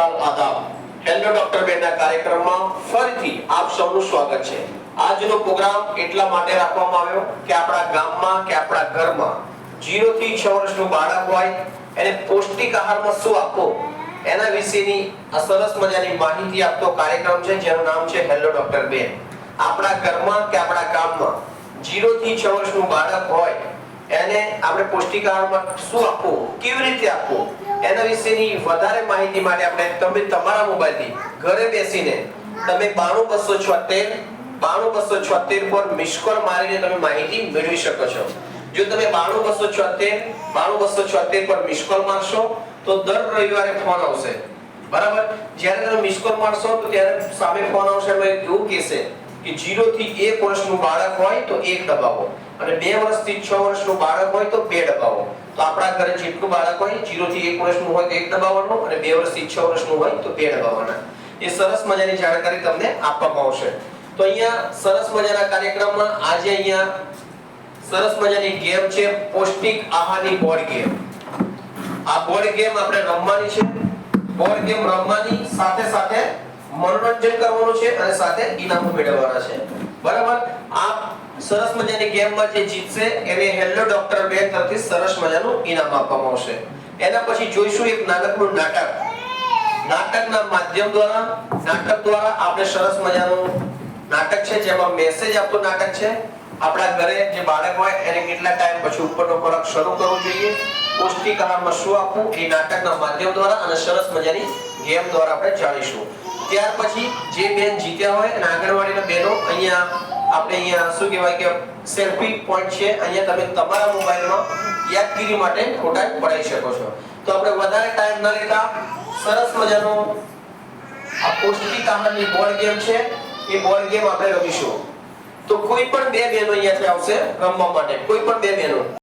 નમસ્કાર આદાબ hello doctor બેન ના કાર્યક્રમમાં ફરીથી આપ સૌનું સ્વાગત છે। આજનો પ્રોગ્રામ એટલા માટે રાખવામાં આવ્યો કે આપણા ગામમાં કે આપણા ઘરમાં 0 થી 6 વર્ષનું બાળક હોય એને પૌષ્ટિક આહારમાં શું આપવો એના વિશેની સરસ મજાની માહિતી આપતો કાર્યક્રમ છે જેનું નામ છે હેલો ડોક્ટર બેન। આપણા ઘરમાં કે આપણા ગામમાં 0 થી 6 વર્ષનું બાળક હોય એને આપણે પૌષ્ટિક આહારમાં શું આપવું કેવી રીતે આપવું એના વિશેની વધારે માહિતી માટે આપણે તમે તમારા મોબાઈલથી ઘરે બેસીને તમે 92276 92276 પર મિસ કોલ મારીને તમે માહિતી મેળવી શકો છો। જો તમે 92276 92276 પર મિસ કોલ મારશો તો દર રવિવારે ફોન આવશે, બરાબર। જ્યારે તમે મિસ કોલ મારશો તો ત્યારે સામે ફોન આવશે અને એવું કહેશે કે 0 થી 1 વર્ષનું બાળક હોય તો 1 દબાવો અને 2 વર્ષથી 6 વર્ષનું બાળક હોય તો 2 દબાવો। તો આપણા ઘરે જેટલું બાળક હોય 0 થી 1 વર્ષનું હોય તો 1 દબાવવાનું અને 2 વર્ષથી 6 વર્ષનું હોય તો 2 દબાવવાના। એ સરસ મજાની જાણકારી તમને આપવામાં આવશે। તો અહીંયા સરસ મજાના કાર્યક્રમમાં આજે અહીંયા સરસ મજાની ગેમ છે પૌષ્ટિક આહારની બોર્ડ ગેમ। આ બોર્ડ ગેમ આપણે રમવાની છે। બોર્ડ ગેમ રમવાની સાથે સાથે મનોરંજન કરવાનું છે અને સાથે ઇનામો મેળવવાના છે, બરાબર। આ સરસ મજાની ગેમમાં જે જીતશે એને હેલો ડોક્ટર બેન તરફથી સરસ મજાનું ઇનામ આપવામાં આવશે। એના પછી જોઈશું એક નાનકડું નાટકના માધ્યમ દ્વારા આપણે સરસ મજાનું નાટક છે જેમાં મેસેજ આપતો નાટક છે। આપણા ઘરે જે બાળક હોય એને કેટલા ટાઈમ પછી ઉપરનો ખોરાક શરૂ કરવો જોઈએ, પૌષ્ટિક આહારમાં શું આપવું એ નાટકના માધ્યમ દ્વારા અને સરસ મજાની ગેમ દ્વારા આપણે જાણીશું। ત્યાર પછી જે બેન જીત્યા હોય અને આંગણવાડીના બહેનો અહીંયા શું કહેવાય કે સેલ્ફી પોઈન્ટ છે, અહીંયા તમે તમારા મોબાઈલમાં યાદગીરી માટે ફોટા પડાવી શકો છો। તો આપણે વધારે ટાઈમ ન લેતા સરસ મજાનો આ પૌષ્ટિક આહારની બોર્ડ ગેમ છે એ બોર્ડ ગેમ આપણે રમીશું। તો કોઈ પણ બે બહેનો અહીંયાથી આવશે રમવા માટે, કોઈ પણ બે બહેનો।